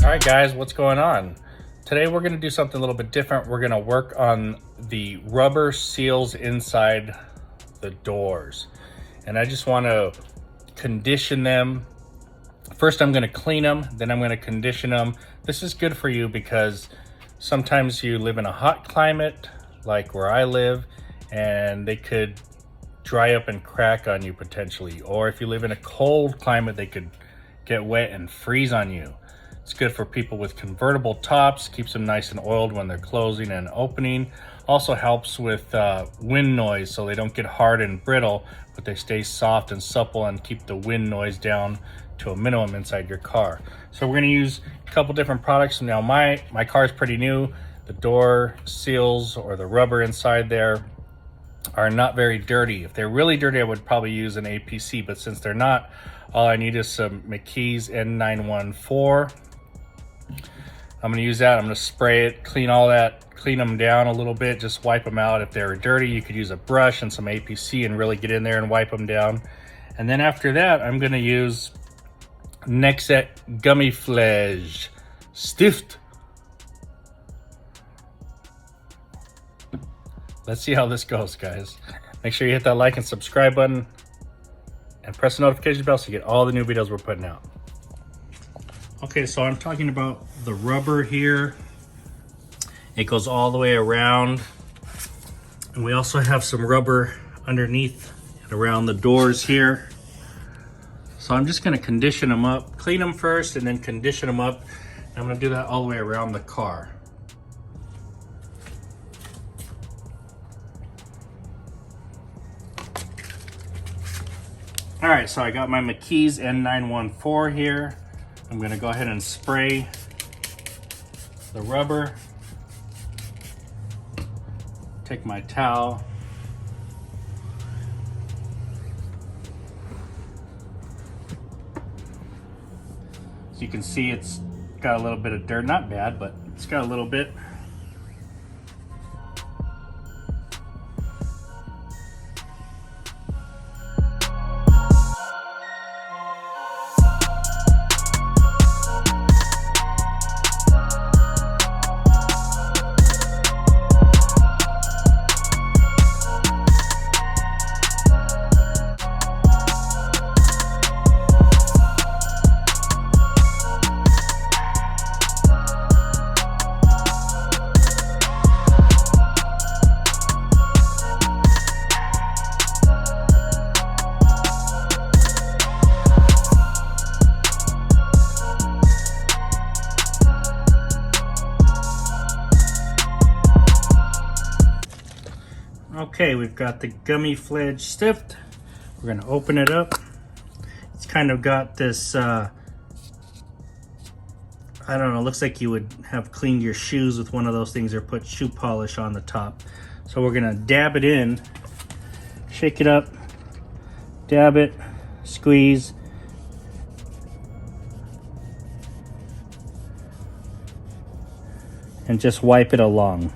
All right, guys, what's going on? Today we're going to do something a little bit different. We're going to work on the rubber seals inside the doors. And I just want to condition them. First, I'm going to clean them, then I'm going to condition them. This is good for you because sometimes you live in a hot climate, like where I live, and they could dry up and crack on you potentially. Or if you live in a cold climate, they could get wet and freeze on you. It's good for people with convertible tops, keeps them nice and oiled when they're closing and opening. Also helps with wind noise so they don't get hard and brittle, but they stay soft and supple and keep the wind noise down to a minimum inside your car. So we're gonna use a couple different products. Now my car is pretty new. The door seals or the rubber inside there are not very dirty. If they're really dirty, I would probably use an APC, but since they're not, all I need is some McKee's N-914. I'm gonna use that. I'm gonna spray it, clean all that, clean them down a little bit, just wipe them out. If they're dirty, you could use a brush and some APC and really get in there and wipe them down. And then after that, I'm gonna use Nextzett Gummi Pflege Stift. Let's see how this goes, guys. Make sure you hit that like and subscribe button and press the notification bell so you get all the new videos we're putting out. Okay, so I'm talking about the rubber here. It goes all the way around. And we also have some rubber underneath and around the doors here. So I'm just gonna condition them up, clean them first and then condition them up. And I'm gonna do that all the way around the car. All right, so I got my McKee's N-914 here. I'm gonna go ahead and spray the rubber. Take my towel. As you can see, it's got a little bit of dirt, not bad, but it's got a little bit. Okay, we've got the Gummi Pflege Stift. We're gonna open it up. It's kind of got this, I don't know, looks like you would have cleaned your shoes with one of those things or put shoe polish on the top. So we're gonna dab it in, shake it up, dab it, squeeze. And just wipe it along.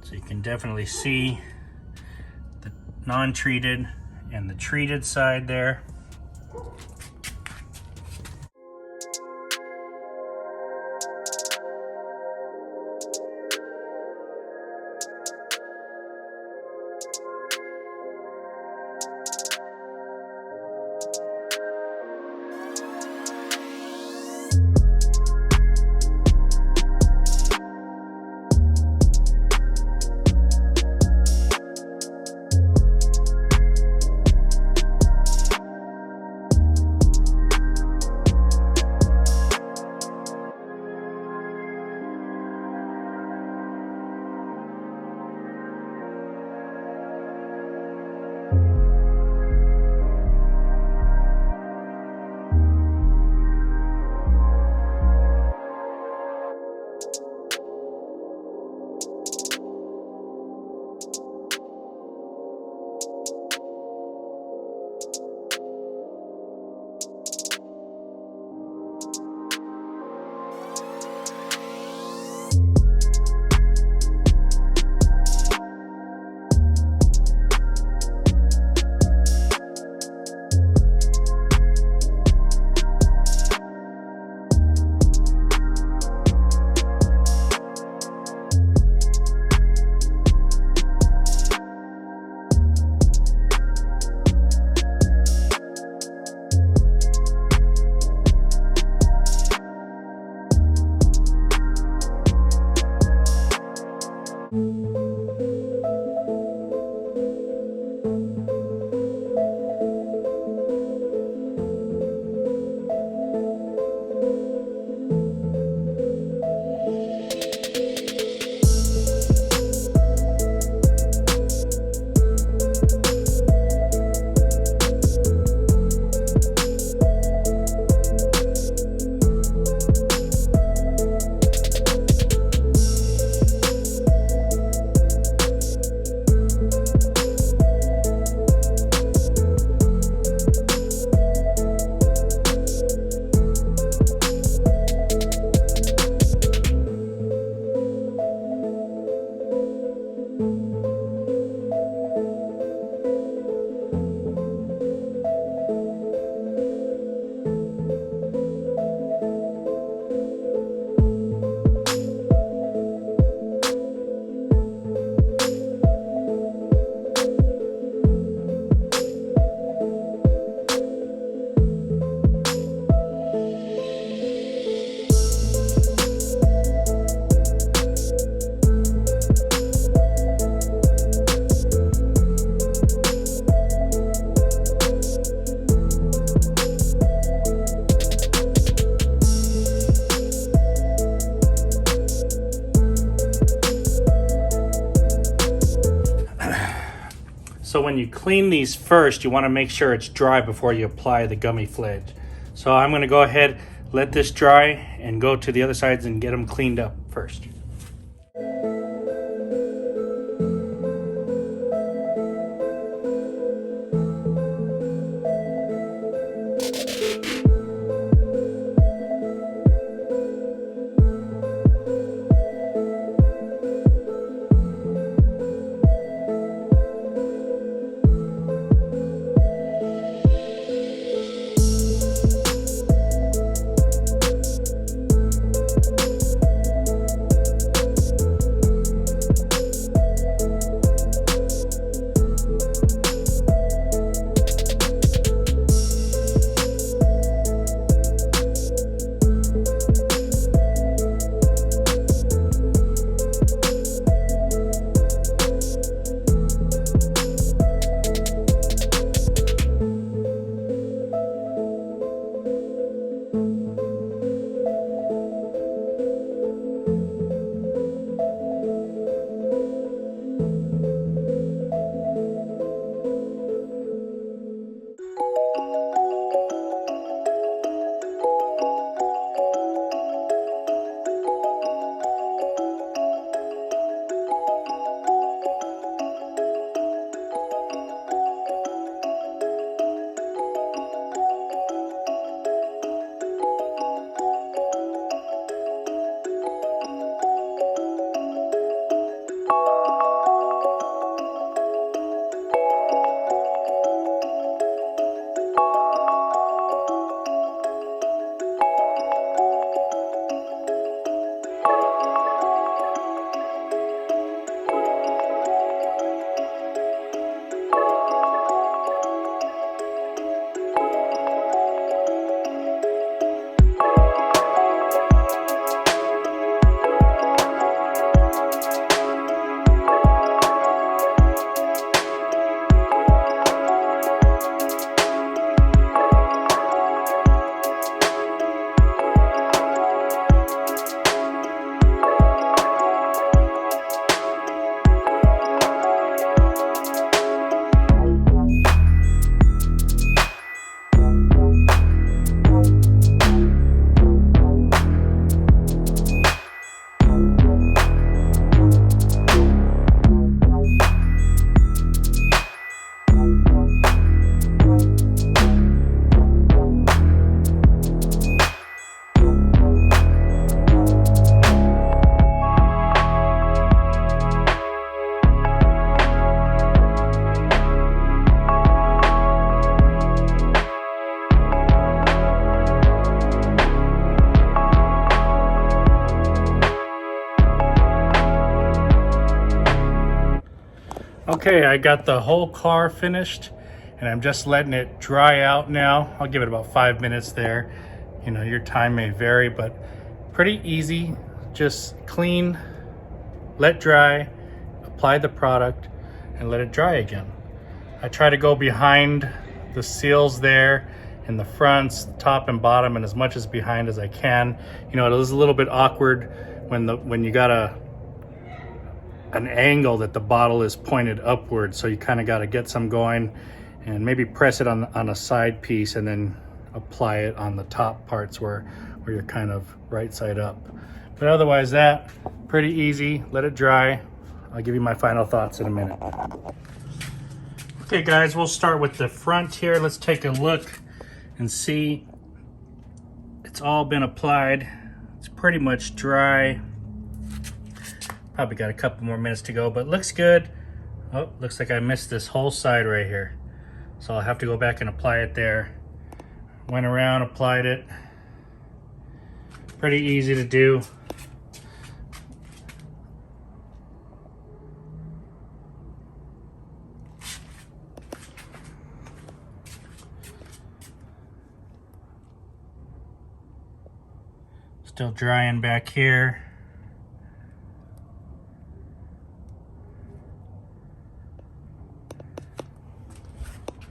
So you can definitely see the non-treated and the treated side there. when you clean these first, you want to make sure it's dry before you apply the gummy pflege. So I'm going to go ahead, let this dry, and go to the other sides and get them cleaned up first. Okay, I got the whole car finished and I'm just letting it dry out now. I'll give it about 5 minutes there. You know, your time may vary, but pretty easy. Just clean, let dry, apply the product, and let it dry again. I try to go behind the seals there in the fronts, top and bottom, and as much as behind as I can. You know, it is a little bit awkward when you got an angle that the bottle is pointed upward, so you kind of got to get some going and maybe press it on a side piece and then apply it on the top parts where you're kind of right side up. But otherwise, that pretty easy. Let it dry. I'll give you my final thoughts in a minute. Okay guys, we'll start with the front here. Let's take a look and see. It's all been applied. It's pretty much dry. Probably got a couple more minutes to go, but looks good. Oh, looks like I missed this whole side right here. So I'll have to go back and apply it there. Went around, applied it. Pretty easy to do. Still drying back here.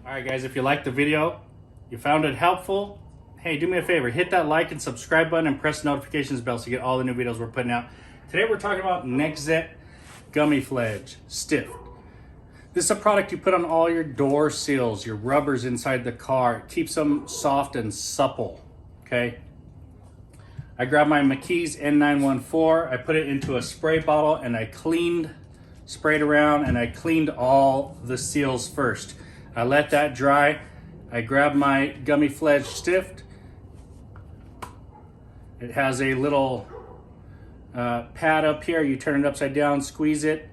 Alright guys, if you liked the video, you found it helpful, hey, do me a favor, hit that like and subscribe button and press the notifications bell so you get all the new videos we're putting out. Today we're talking about Nextzett Gummi Pflege Stift. This is a product you put on all your door seals, your rubbers inside the car. It keeps them soft and supple, okay? I grabbed my McKee's N-914, I put it into a spray bottle, and I sprayed around, and I cleaned all the seals first. I let that dry. I grabbed my Gummi Pflege Stift. It has a little pad up here. You turn it upside down, squeeze it,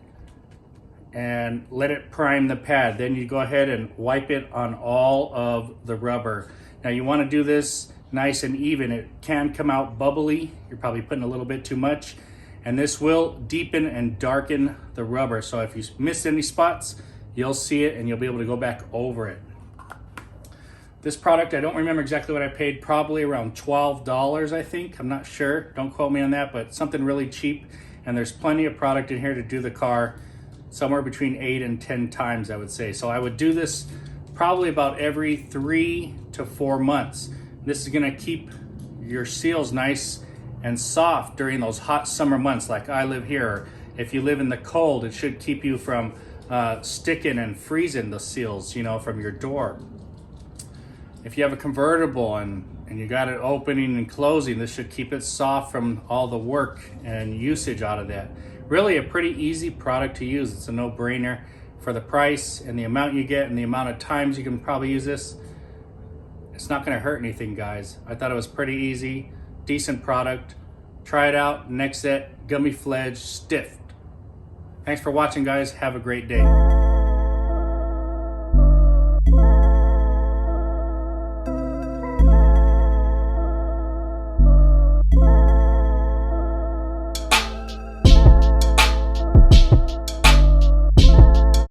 and let it prime the pad. Then you go ahead and wipe it on all of the rubber. Now you want to do this nice and even. It can come out bubbly. You're probably putting a little bit too much. And this will deepen and darken the rubber. So if you miss any spots, you'll see it and you'll be able to go back over it. This product, I don't remember exactly what I paid, probably around $12, I think. I'm not sure, don't quote me on that, but something really cheap. And there's plenty of product in here to do the car somewhere between 8 and 10 times, I would say. So I would do this probably about every 3 to 4 months. This is gonna keep your seals nice and soft during those hot summer months like I live here. If you live in the cold, it should keep you from sticking and freezing the seals, you know, from your door. If you have a convertible and you got it opening and closing, this should keep it soft from all the work and usage out of that. Really a pretty easy product to use. It's a no-brainer for the price and the amount you get and the amount of times you can probably use this. It's not gonna hurt anything, guys. I thought it was pretty easy, decent product. Try it out, Nextzett Gummi Pflege Stift. Thanks for watching, guys. Have a great day.